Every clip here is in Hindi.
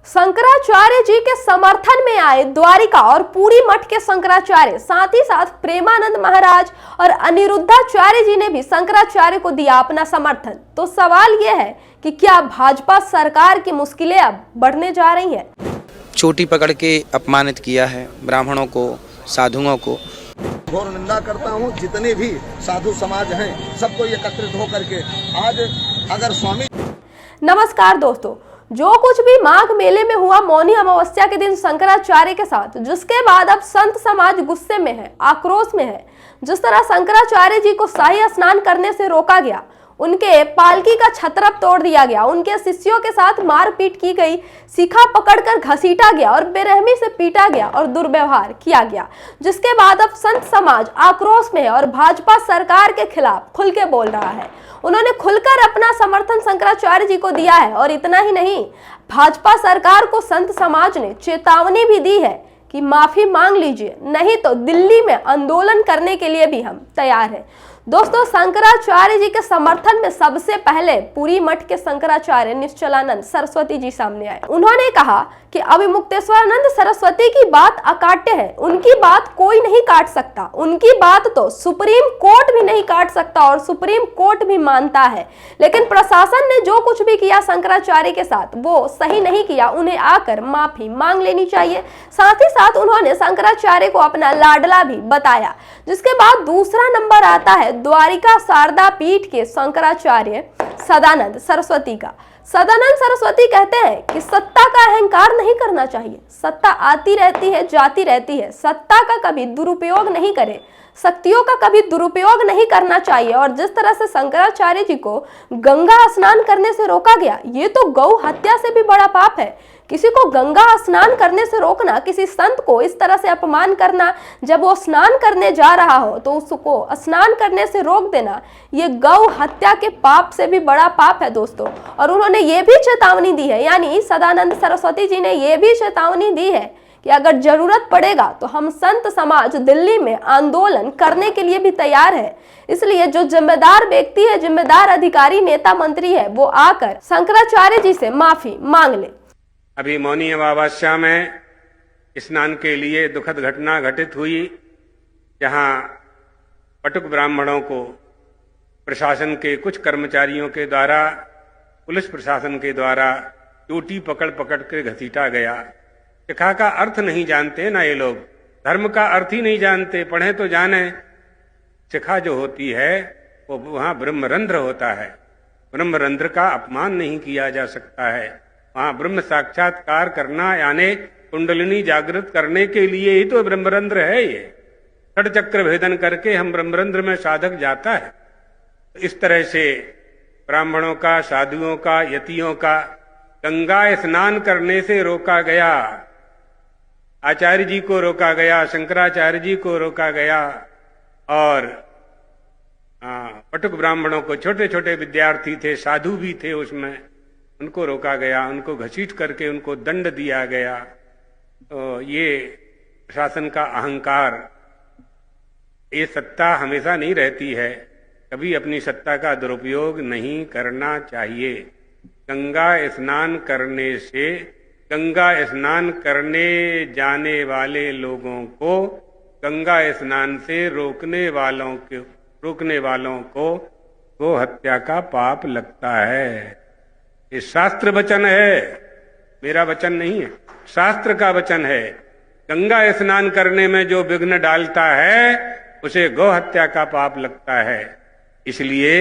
शंकराचार्य जी के समर्थन में आए द्वारिका और पूरी मठ के शंकराचार्य, साथ ही साथ प्रेमानंद महाराज और अनिरुद्धाचार्य जी ने भी शंकराचार्य को दिया अपना समर्थन। तो सवाल यह है कि क्या भाजपा सरकार की मुश्किलें अब बढ़ने जा रही हैं? चोटी पकड़ के अपमानित किया है ब्राह्मणों को, साधुओं को। घोर निंदा करता हूँ। जितने भी साधु समाज हैं सबको एकत्रित होकर के आज अगर स्वामी। नमस्कार दोस्तों, जो कुछ भी माघ मेले में हुआ मौनी अमावस्या के दिन शंकराचार्य के साथ, जिसके बाद अब संत समाज गुस्से में है, आक्रोश में है। जिस तरह शंकराचार्य जी को शाही स्नान करने से रोका गया, उनके पालकी का छत्रप तोड़ दिया गया, उनके शिष्यों के साथ मारपीट की गई, शिखा पकड़कर घसीटा गया और बेरहमी से पीटा गया और दुर्व्यवहार किया गया, जिसके बाद अब संत समाज आक्रोश में है और भाजपा सरकार के खिलाफ खुल के बोल रहा है। उन्होंने खुलकर अपना समर्थन शंकराचार्य जी को दिया है और इतना ही नहीं, भाजपा सरकार को संत समाज ने चेतावनी भी दी है कि माफी मांग लीजिए, नहीं तो दिल्ली में आंदोलन करने के लिए भी हम तैयार हैं। दोस्तों, शंकराचार्य जी के समर्थन में सबसे पहले पूरी मठ के शंकराचार्य निश्चलानंद सरस्वती जी सामने आए। उन्होंने कहा कि अभिमुक्तेश्वरानंद सरस्वती की बात अकाट्य है, उनकी बात कोई नहीं काट सकता, उनकी बात तो सुप्रीम कोर्ट भी नहीं काट सकता और सुप्रीम कोर्ट भी मानता है। लेकिन प्रशासन ने जो कुछ भी किया शंकराचार्य के साथ वो सही नहीं किया, उन्हें आकर माफी मांग लेनी चाहिए। साथ ही साथ उन्होंने शंकराचार्य को अपना लाडला भी बताया। जिसके बाद दूसरा नंबर आता है द्वारिका शारदा पीठ के शंकराचार्य सदानंद सरस्वती का। सदानंद सरस्वती कहते हैं कि सत्ता का अहंकार नहीं करना चाहिए। सत्ता आती रहती है, जाती रहती है। सत्ता का कभी दुरुपयोग नहीं करें, शक्तियों का कभी दुरुपयोग नहीं करना चाहिए। और जिस तरह से शंकराचार्य जी को गंगा स्नान करने से रोका गया, ये तो गौ हत्या से भी बड़ा पाप है। किसी को गंगा स्नान करने से रोकना, किसी संत को इस तरह से अपमान करना, जब वो स्नान करने जा रहा हो तो उसको स्नान करने से रोक देना, ये गौ हत्या के पाप से भी बड़ा पाप है दोस्तों। और उन्होंने ये भी चेतावनी दी है, यानी सदानंद सरस्वती जी ने ये भी चेतावनी दी है कि अगर जरूरत पड़ेगा तो हम संत समाज दिल्ली में आंदोलन करने के लिए भी तैयार है। इसलिए जो जिम्मेदार व्यक्ति है, जिम्मेदार अधिकारी, नेता, मंत्री है, वो आकर शंकराचार्य जी से माफी मांग ले। अभी मौनी अमावस्या में स्नान के लिए दुखद घटना घटित हुई, जहां पटुक ब्राह्मणों को प्रशासन के कुछ कर्मचारियों के द्वारा, पुलिस प्रशासन के द्वारा चोटी पकड़ पकड़ के घसीटा गया। शिखा का अर्थ नहीं जानते ना ये लोग, धर्म का अर्थ ही नहीं जानते। पढ़े तो जाने, शिखा जो होती है वो वहां ब्रह्मरंध्र होता है। ब्रह्मरंध्र का अपमान नहीं किया जा सकता है। वहां ब्रह्म साक्षात्कार करना यानी कुंडलिनी जागृत करने के लिए ही तो ब्रह्मरंध्र है। ये षड चक्र भेदन करके हम ब्रह्मरंध्र में साधक जाता है। इस तरह से ब्राह्मणों का, साधुओं का, यतियों का गंगा स्नान करने से रोका गया। आचार्य जी को रोका गया, शंकराचार्य जी को रोका गया और पटुक ब्राह्मणों को, छोटे छोटे विद्यार्थी थे, साधु भी थे उसमें, उनको रोका गया, उनको घसीट करके उनको दंड दिया गया। तो ये प्रशासन का अहंकार, ये सत्ता हमेशा नहीं रहती है, कभी अपनी सत्ता का दुरुपयोग नहीं करना चाहिए। गंगा स्नान करने से, गंगा स्नान करने जाने वाले लोगों को, गंगा स्नान से रोकने वालों को गो हत्या का पाप लगता है। ये शास्त्र वचन है, मेरा वचन नहीं है, शास्त्र का वचन है। गंगा स्नान करने में जो विघ्न डालता है उसे गौ हत्या का पाप लगता है। इसलिए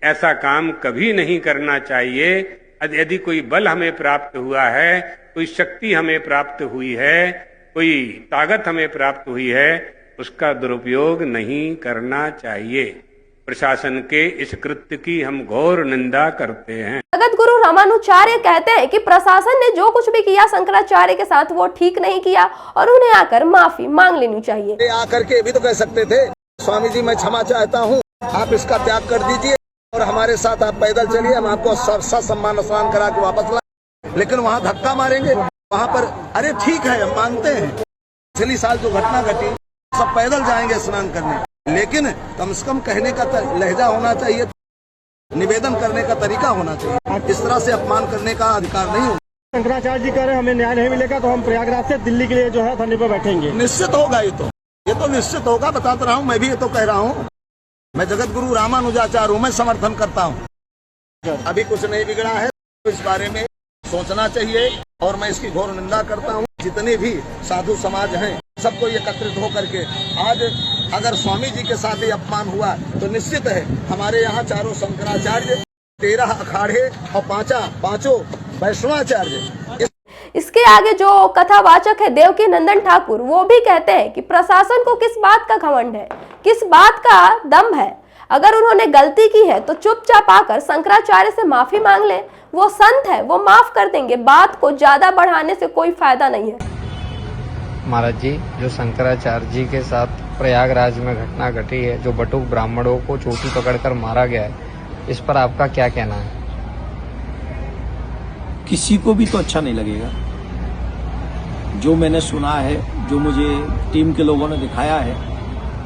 ऐसा काम कभी नहीं करना चाहिए। यदि कोई बल हमें प्राप्त हुआ है, कोई शक्ति हमें प्राप्त हुई है, कोई ताकत हमें प्राप्त हुई है, उसका दुरुपयोग नहीं करना चाहिए। प्रशासन के इस कृत्य की हम घोर निंदा करते हैं। जगत गुरु रामानुचार्य कहते हैं कि प्रशासन ने जो कुछ भी किया शंकराचार्य के साथ वो ठीक नहीं किया और उन्हें आकर माफी मांग लेनी चाहिए। आकर के भी तो कह सकते थे, स्वामी जी मैं क्षमा चाहता हूँ, आप इसका त्याग कर दीजिए और हमारे साथ आप पैदल चलिए, हम आपको सम्मान स्नान करा के वापस लाए। लेकिन वहाँ धक्का मारेंगे, वहाँ पर अरे ठीक है हम मानते हैं, पिछली साल जो घटना घटी सब पैदल जाएंगे स्नान करने, लेकिन कम से कम कहने का लहजा होना चाहिए, निवेदन करने का तरीका होना चाहिए। इस तरह से अपमान करने का अधिकार नहीं होता। शंकराचार्य जी कह रहे हैं हमें न्याय नहीं मिलेगा तो हम प्रयागराज से दिल्ली के लिए जो है धरने पर बैठेंगे। निश्चित होगा, ये तो निश्चित होगा। बता तो रहा हूँ, मैं भी ये तो कह रहा हूँ। मैं जगत गुरु रामानुजाचार्य हूँ, मैं समर्थन करता हूँ। अभी कुछ नहीं बिगड़ा है, तो इस बारे में सोचना चाहिए और मैं इसकी घोर निंदा करता हूँ। जितने भी साधु समाज हैं सबको एकत्रित होकर के आज अगर स्वामी जी के साथ ही अपमान हुआ तो निश्चित है हमारे यहाँ चारों शंकराचार्य, 13 अखाड़े और पांचों वैष्णवाचार्य। इसके आगे जो कथावाचक है देवकी नंदन ठाकुर, वो भी कहते हैं कि प्रशासन को किस बात का घमंड है, किस बात का दम है। अगर उन्होंने गलती की है तो चुपचाप आकर शंकराचार्य से माफी मांग ले। वो संत है, वो माफ कर देंगे। बात को ज्यादा बढ़ाने से कोई फायदा नहीं है। महाराज जी, जो शंकराचार्य जी के साथ प्रयागराज में घटना घटी है, जो बटुक ब्राह्मणों को चोटी पकड़कर मारा गया है, इस पर आपका क्या कहना है? किसी को भी तो अच्छा नहीं लगेगा। जो मैंने सुना है, जो मुझे टीम के लोगों ने दिखाया है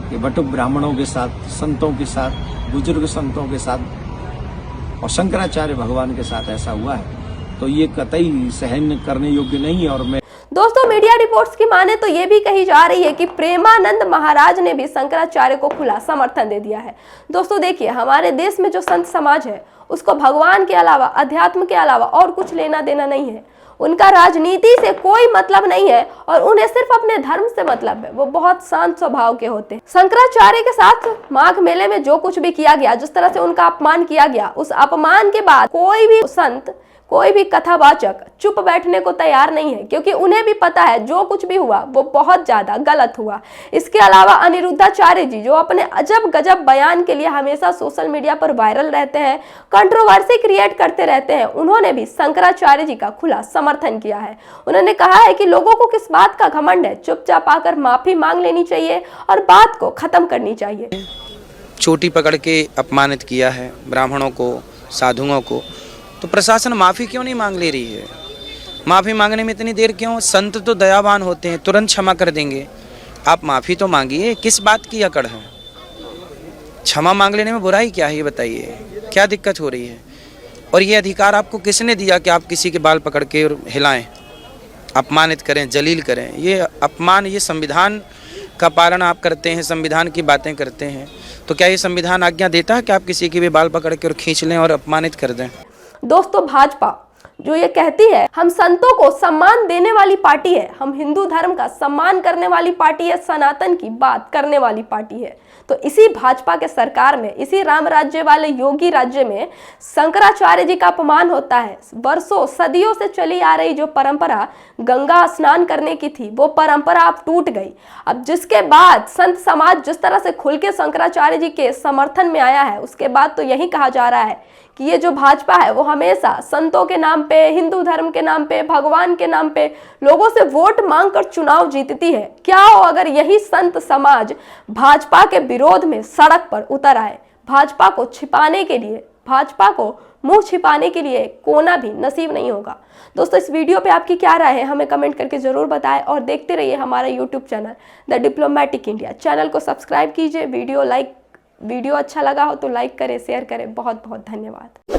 कि बटुक ब्राह्मणों के साथ, संतों के साथ, बुजुर्ग संतों के साथ और शंकराचार्य भगवान के साथ ऐसा हुआ है, तो ये कतई सहन करने योग्य नहीं है। और मैं दोस्तों, मीडिया रिपोर्ट्स की माने तो ये भी कही जा रही है कि प्रेमानंद महाराज ने भी शंकराचार्य को खुला समर्थन दे दिया है। दोस्तों देखिए, हमारे देश में जो संत समाज है उसको भगवान के अलावा, अध्यात्म के अलावा और कुछ लेना देना नहीं है। उनका राजनीति से कोई मतलब नहीं है और उन्हें सिर्फ अपने धर्म से मतलब है। वो बहुत शांत स्वभाव के होते हैं। शंकराचार्य के साथ माघ मेले में जो कुछ भी किया गया, जिस तरह से उनका अपमान किया गया, उस अपमान के बाद कोई भी संत, कोई भी कथावाचक चुप बैठने को तैयार नहीं है, क्योंकि उन्हें भी पता है जो कुछ भी हुआ वो बहुत ज्यादा गलत हुआ। इसके अलावा अनिरुद्धाचार्य जी, जो अपने अजब गजब बयान के लिए हमेशा सोशल मीडिया पर वायरल रहते हैं, कंट्रोवर्सी क्रिएट करते रहते हैं, उन्होंने भी शंकराचार्य जी का खुला समर्थन किया है। उन्होंने कहा है कि लोगों को किस बात का घमंड है, चुपचाप आकर माफी मांग लेनी चाहिए और बात को खत्म करनी चाहिए। चोटी पकड़ के अपमानित किया है ब्राह्मणों को, साधुओं को, तो प्रशासन माफ़ी क्यों नहीं मांग ले रही है? माफ़ी मांगने में इतनी देर क्यों? संत तो दयावान होते हैं, तुरंत क्षमा कर देंगे। आप माफ़ी तो मांगिए। किस बात की अकड़ है? क्षमा मांग लेने में बुराई क्या है, ये बताइए, क्या दिक्कत हो रही है? और ये अधिकार आपको किसने दिया कि आप किसी के बाल पकड़ के और हिलाएं, अपमानित करें, जलील करें? ये अपमान, ये संविधान का पालन आप करते हैं, संविधान की बातें करते हैं, तो क्या ये संविधान आज्ञा देता है कि आप किसी के भी बाल पकड़ के और खींच लें और अपमानित कर दें? दोस्तों, भाजपा जो ये कहती है हम संतों को सम्मान देने वाली पार्टी है, हम हिंदू धर्म का सम्मान करने वाली पार्टी है, सनातन की बात करने वाली पार्टी है, तो इसी भाजपा के सरकार में, इसी राम राज्य वाले योगी राज्य में शंकराचार्य जी का अपमान होता है। वर्षों सदियों से चली आ रही जो परंपरा गंगा स्नान करने की थी, वो परंपरा अब टूट गई। अब जिसके बाद संत समाज जिस तरह से खुल के शंकराचार्य जी के समर्थन में आया है, उसके बाद तो यही कहा जा रहा है कि ये जो भाजपा है वो हमेशा संतों के नाम पे, हिंदू धर्म के नाम पे, भगवान के नाम पे लोगों से वोट मांगकर चुनाव जीतती है। क्या हो अगर यही संत समाज भाजपा के विरोध में सड़क पर उतर आए? भाजपा को छिपाने के लिए, भाजपा को मुंह छिपाने के लिए कोना भी नसीब नहीं होगा। दोस्तों, इस वीडियो पे आपकी क्या राय है हमें कमेंट करके जरूर बताएं और देखते रहिए हमारा YouTube channel the diplomatic India. Channel को सब्सक्राइब कीजिए। वीडियो अच्छा लगा हो तो लाइक करें, शेयर करें। बहुत बहुत धन्यवाद।